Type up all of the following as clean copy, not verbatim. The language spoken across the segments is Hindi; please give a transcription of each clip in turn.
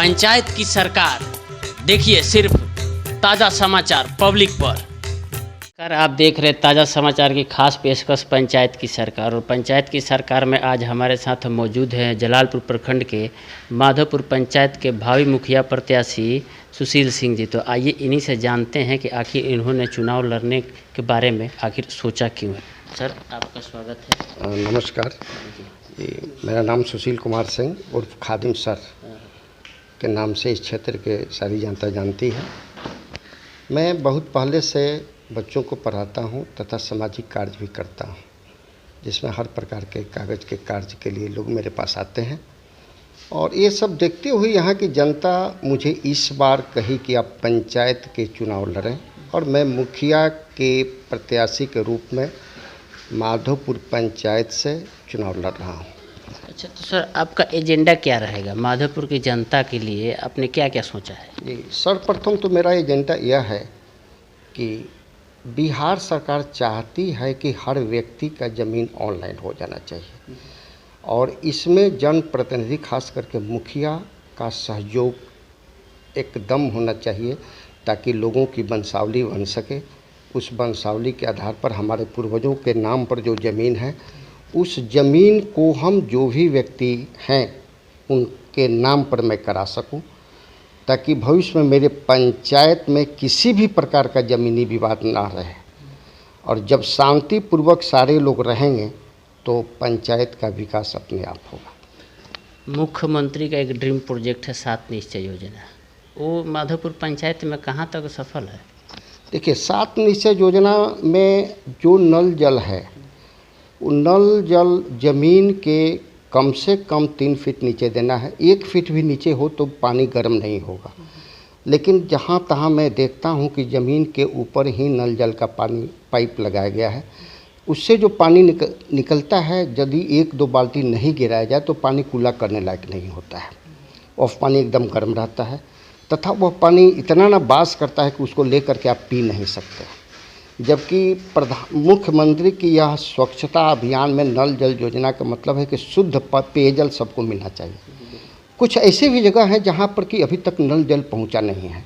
पंचायत की सरकार। देखिए सिर्फ ताज़ा समाचार पब्लिक पर। आप देख रहे ताज़ा समाचार की खास पेशकश पंचायत की सरकार। और पंचायत की सरकार में आज हमारे साथ मौजूद हैं जलालपुर प्रखंड के माधोपुर पंचायत के भावी मुखिया प्रत्याशी सुशील सिंह जी। तो आइए इन्हीं से जानते हैं कि आखिर इन्होंने चुनाव लड़ने के बारे में आखिर सोचा क्यों है। सर आपका स्वागत है। नमस्कार जी, मेरा नाम सुशील कुमार सिंह उर्फ खादिम सर के नाम से इस क्षेत्र के सारी जनता जानती है। मैं बहुत पहले से बच्चों को पढ़ाता हूं तथा सामाजिक कार्य भी करता हूं, जिसमें हर प्रकार के कागज़ के कार्य के लिए लोग मेरे पास आते हैं। और ये सब देखते हुए यहाँ की जनता मुझे इस बार कही कि आप पंचायत के चुनाव लड़ें, और मैं मुखिया के प्रत्याशी के रूप में माधोपुर पंचायत से चुनाव लड़ रहा हूँ। अच्छा, तो सर आपका एजेंडा क्या रहेगा माधोपुर की जनता के लिए? आपने क्या क्या सोचा है? जी, सर्वप्रथम तो मेरा एजेंडा यह है कि बिहार सरकार चाहती है कि हर व्यक्ति का ज़मीन ऑनलाइन हो जाना चाहिए, और इसमें जनप्रतिनिधि खास करके मुखिया का सहयोग एकदम होना चाहिए, ताकि लोगों की वंशावली बन सके। उस वंशावली के आधार पर हमारे पूर्वजों के नाम पर जो ज़मीन है, उस ज़मीन को हम जो भी व्यक्ति हैं उनके नाम पर मैं करा सकूं, ताकि भविष्य में मेरे पंचायत में किसी भी प्रकार का ज़मीनी विवाद ना रहे। और जब शांतिपूर्वक सारे लोग रहेंगे तो पंचायत का विकास अपने आप होगा। मुख्यमंत्री का एक ड्रीम प्रोजेक्ट है 7 निश्चय योजना, वो माधोपुर पंचायत में कहाँ तक सफल है? देखिए, 7 निश्चय योजना में जो नल जल है, वो नल जल ज़मीन के कम से कम 3 फीट नीचे देना है। 1 फीट भी नीचे हो तो पानी गर्म नहीं होगा। लेकिन जहाँ तहाँ मैं देखता हूँ कि ज़मीन के ऊपर ही नल जल का पानी पाइप लगाया गया है। उससे जो पानी निकलता है, यदि 1-2 बाल्टी नहीं गिराया जाए तो पानी कूला करने लायक नहीं होता है। और पानी एकदम गर्म रहता है, तथा वह पानी इतना ना बास करता है कि उसको लेकर के आप पी नहीं सकते। जबकि मुख्यमंत्री की यह स्वच्छता अभियान में नल जल योजना का मतलब है कि शुद्ध पेयजल सबको मिलना चाहिए। कुछ ऐसे भी जगह हैं जहाँ पर कि अभी तक नल जल पहुँचा नहीं है।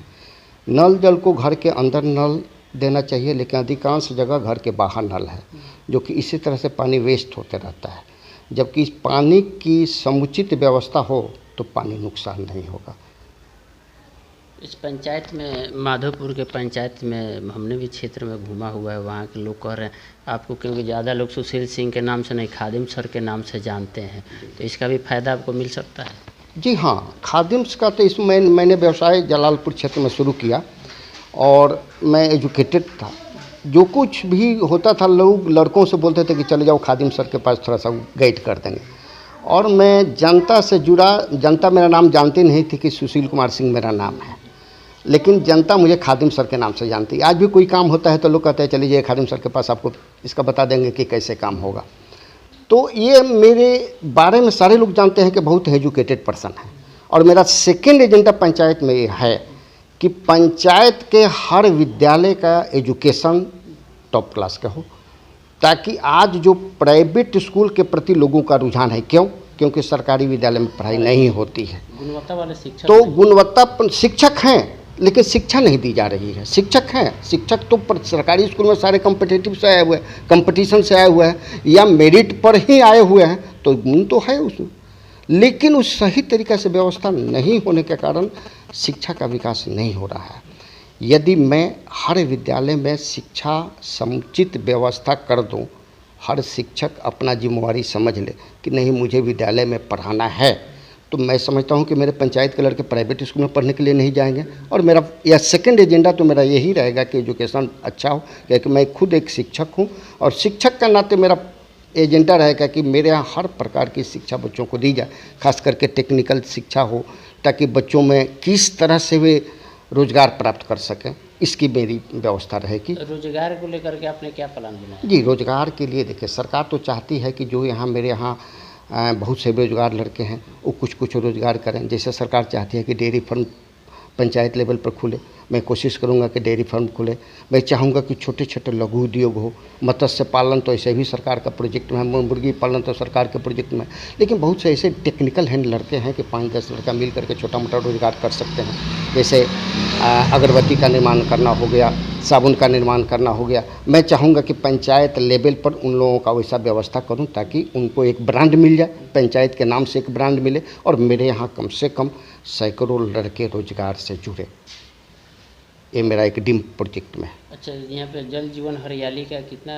नल जल को घर के अंदर नल देना चाहिए, लेकिन अधिकांश जगह घर के बाहर नल है, जो कि इसी तरह से पानी वेस्ट होते रहता है। जबकि इस पानी की समुचित व्यवस्था हो तो पानी नुकसान नहीं होगा। इस पंचायत में, माधोपुर के पंचायत में हमने भी क्षेत्र में घूमा हुआ है। वहाँ के लोग कह रहे हैं आपको, क्योंकि ज़्यादा लोग सुशील सिंह के नाम से नहीं, खादिम सर के नाम से जानते हैं, तो इसका भी फायदा आपको मिल सकता है? जी हाँ, खादिम्स का तो इसमें मैंने व्यवसाय जलालपुर क्षेत्र में शुरू किया, और मैं एजुकेटेड था। जो कुछ भी होता था, लोग लड़कों से बोलते थे कि चले जाओ खादिम सर के पास, थोड़ा सा गाइड कर देंगे। और मैं जनता से जुड़ा, जनता मेरा नाम जानती नहीं थी कि सुशील कुमार सिंह मेरा नाम है, लेकिन जनता मुझे खादिम सर के नाम से जानती है। आज भी कोई काम होता है तो लोग कहते हैं चलिए खादिम सर के पास, आपको इसका बता देंगे कि कैसे काम होगा। तो ये मेरे बारे में सारे लोग जानते हैं कि बहुत एजुकेटेड पर्सन है। और मेरा सेकेंड एजेंडा पंचायत में ये है कि पंचायत के हर विद्यालय का एजुकेशन टॉप क्लास का हो, ताकि आज जो प्राइवेट स्कूल के प्रति लोगों का रुझान है, क्योंकि सरकारी विद्यालय में पढ़ाई नहीं होती है, गुणवत्ता वाले शिक्षक, तो गुणवत्ता शिक्षक हैं लेकिन शिक्षा नहीं दी जा रही है। शिक्षक हैं, शिक्षक तो सरकारी स्कूल में सारे कॉम्पिटिटिव से आए हुए हैं, कंपटीशन से आए हुए हैं, या मेरिट पर ही आए हुए हैं, तो गुण तो है उसमें, लेकिन उस सही तरीक़े से व्यवस्था नहीं होने के कारण शिक्षा का विकास नहीं हो रहा है। यदि मैं हर विद्यालय में शिक्षा समुचित व्यवस्था कर दूं, हर शिक्षक अपना जिम्मेवारी समझ ले कि नहीं मुझे विद्यालय में पढ़ाना है, तो मैं समझता हूं कि मेरे पंचायत के लड़के प्राइवेट स्कूल में पढ़ने के लिए नहीं जाएंगे। और मेरा यह सेकंड एजेंडा तो मेरा यही रहेगा कि एजुकेशन अच्छा हो, क्योंकि मैं खुद एक शिक्षक हूं, और शिक्षक का नाते मेरा एजेंडा रहेगा कि मेरे यहाँ हर प्रकार की शिक्षा बच्चों को दी जाए, खास करके टेक्निकल शिक्षा हो, ताकि बच्चों में किस तरह से वे रोज़गार प्राप्त कर सकें, इसकी मेरी व्यवस्था रहेगी। रोजगार को लेकर के आपने क्या प्लान बनाया? जी, रोज़गार के लिए देखिए, सरकार तो चाहती है कि जो यहाँ मेरे यहाँ बहुत से बेरोजगार लड़के हैं वो कुछ रोज़गार करें। जैसे सरकार चाहती है कि डेयरी फार्म पंचायत लेवल पर खुले। मैं कोशिश करूंगा कि डेयरी फार्म खुले। मैं चाहूँगा कि छोटे छोटे लघु उद्योग हो, मत्स्य पालन तो ऐसे भी सरकार का प्रोजेक्ट में है, मुर्गी पालन तो सरकार के प्रोजेक्ट में है, लेकिन बहुत से ऐसे टेक्निकल हैंड लड़के हैं कि 5-10 लड़का मिल करके छोटा मोटा रोजगार कर सकते हैं। जैसे अगरबत्ती का निर्माण करना हो गया, साबुन का निर्माण करना हो गया। मैं चाहूँगा कि पंचायत लेवल पर उन लोगों का वैसा व्यवस्था करूँ ताकि उनको एक ब्रांड मिल जाए, पंचायत के नाम से एक ब्रांड मिले, और मेरे यहाँ कम से कम सैकड़ों लड़के रोजगार से जुड़े। ये मेरा एक ड्रीम प्रोजेक्ट में। अच्छा, यहाँ पे जल जीवन हरियाली का कितना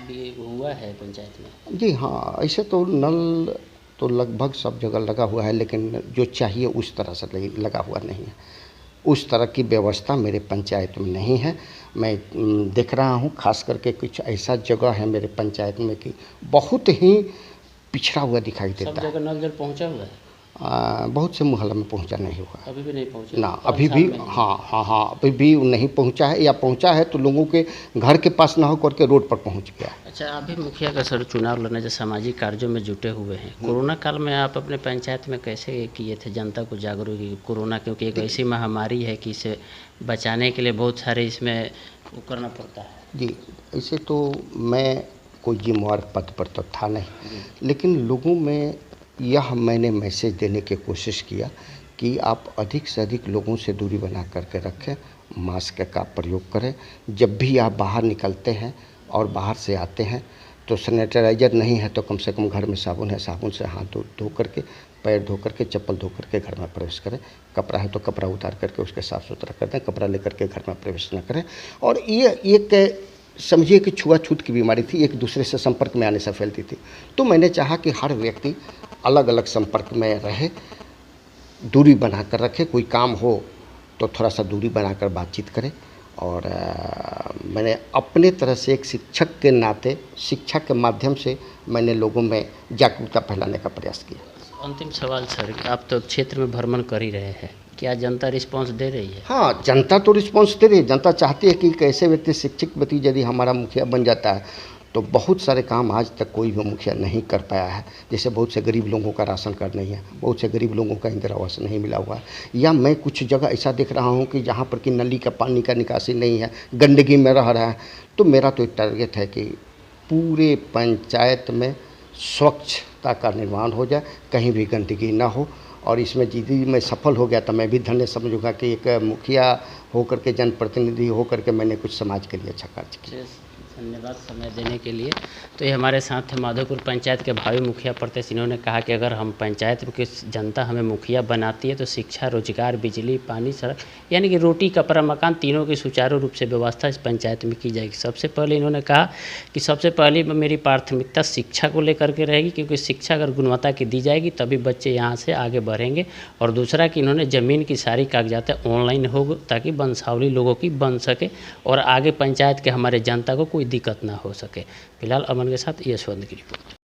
भी हुआ है पंचायत में? जी हाँ, ऐसे तो नल तो लगभग सब जगह लगा हुआ है, लेकिन जो चाहिए उस तरह से लगा हुआ नहीं है। उस तरह की व्यवस्था मेरे पंचायत में नहीं है। मैं देख रहा हूँ खास करके कुछ ऐसा जगह है मेरे पंचायत में कि बहुत ही पिछड़ा हुआ दिखाई सब देता है। जगह नल जल पहुँचा हुआ है? बहुत से मोहल्ला में पहुंचा नहीं हुआ। अभी भी नहीं पहुँचा ना, अभी भी हाँ, अभी भी नहीं पहुंचा है, या पहुंचा है तो लोगों के घर के पास ना हो करके रोड पर पहुंच गया। अच्छा, अभी मुखिया का सर चुनाव लड़ने जो सामाजिक कार्यों में जुटे हुए हैं, कोरोना काल में आप अपने पंचायत में कैसे किए थे जनता को जागरूक? कोरोना क्योंकि एक ऐसी महामारी है कि इसे बचाने के लिए बहुत सारे इसमें वो करना पड़ता है। जी, ऐसे तो मैं कोई जिम्मेवार पद पर तो था नहीं, लेकिन लोगों में यह मैंने मैसेज देने की कोशिश किया कि आप अधिक से अधिक लोगों से दूरी बना करके रखें, मास्क का प्रयोग करें। जब भी आप बाहर निकलते हैं और बाहर से आते हैं तो सैनिटाइजर नहीं है तो कम से कम घर में साबुन है, साबुन से हाथ धो करके, पैर धो करके, चप्पल धो करके घर में प्रवेश करें। कपड़ा है तो कपड़ा उतार करके उसके साफ़ सुथरा कर दें, कपड़ा लेकर के घर में प्रवेश न करें। और ये एक समझिए कि छुआछूत की बीमारी थी, एक दूसरे से संपर्क में आने से फैलती थी। तो मैंने चाहा कि हर व्यक्ति अलग अलग संपर्क में रहे, दूरी बनाकर रखे। कोई काम हो तो थोड़ा सा दूरी बनाकर बातचीत करें। और मैंने अपने तरह से एक शिक्षक के नाते, शिक्षा के माध्यम से मैंने लोगों में जागरूकता फैलाने का प्रयास किया। अंतिम सवाल सर, आप तो क्षेत्र में भ्रमण कर ही रहे हैं, क्या जनता रिस्पांस दे रही है? हाँ, जनता तो रिस्पांस दे रही है। जनता चाहती है कि एक ऐसे व्यक्ति, शिक्षित व्यक्ति यदि हमारा मुखिया बन जाता है तो बहुत सारे काम आज तक कोई भी मुखिया नहीं कर पाया है। जैसे बहुत से गरीब लोगों का राशन कार्ड नहीं है, बहुत से गरीब लोगों का इंदिरा आवास नहीं मिला हुआ है, या मैं कुछ जगह ऐसा देख रहा हूँ कि जहाँ पर कि नली का पानी का निकासी नहीं है, गंदगी में रह रहा है। तो मेरा तो एक टारगेट है कि पूरे पंचायत में स्वच्छता का निर्माण हो जाए, कहीं भी गंदगी ना हो। और इसमें यदि मैं सफल हो गया तो मैं भी धन्य समझूंगा कि एक मुखिया होकर के, जनप्रतिनिधि होकर के मैंने कुछ समाज के लिए अच्छा कार्य किया। धन्यवाद समय देने के लिए। तो ये हमारे साथ थे माधोपुर पंचायत के भावी मुखिया प्रत्यक्ष। इन्होंने कहा कि अगर हम पंचायत की जनता हमें मुखिया बनाती है तो शिक्षा, रोजगार, बिजली, पानी, सड़क, यानी कि रोटी, कपड़ा, मकान, तीनों की सुचारू रूप से व्यवस्था इस पंचायत में की जाएगी। सबसे पहले इन्होंने कहा कि सबसे पहले मेरी प्राथमिकता शिक्षा को लेकर के रहेगी, क्योंकि शिक्षा अगर गुणवत्ता की दी जाएगी तभी बच्चे यहाँ से आगे बढ़ेंगे। और दूसरा कि इन्होंने ज़मीन की सारी कागजात ऑनलाइन हो ताकि वंशावली लोगों की बन सके और आगे पंचायत के हमारे जनता को कोई दिक्कत ना हो सके। फिलहाल अमन के साथ यशवंत की रिपोर्ट।